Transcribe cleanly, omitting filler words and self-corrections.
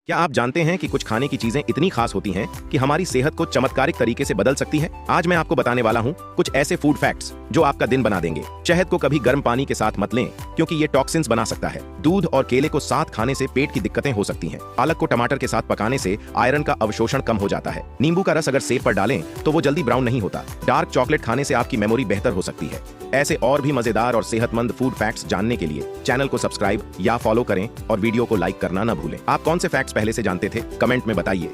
क्या आप जानते हैं कि कुछ खाने की चीजें इतनी खास होती हैं कि हमारी सेहत को चमत्कारिक तरीके से बदल सकती है? आज मैं आपको बताने वाला हूं कुछ ऐसे फूड फैक्ट्स जो आपका दिन बना देंगे। शहद को कभी गर्म पानी के साथ मत लें क्योंकि ये टॉक्सिन्स बना सकता है। दूध और केले को साथ खाने से पेट की दिक्कतें हो सकती हैं। पालक को टमाटर के साथ पकाने से आयरन का अवशोषण कम हो जाता है। नींबू का रस अगर सेब पर डालें तो वो जल्दी ब्राउन नहीं होता। डार्क चॉकलेट खाने से आपकी मेमोरी बेहतर हो सकती है। ऐसे और भी मजेदार और सेहतमंद फूड फैक्ट्स जानने के लिए चैनल को सब्सक्राइब या फॉलो करें और वीडियो को लाइक करना न भूलें। आप कौन से फैक्ट्स पहले से जानते थे? कमेंट में बताइए।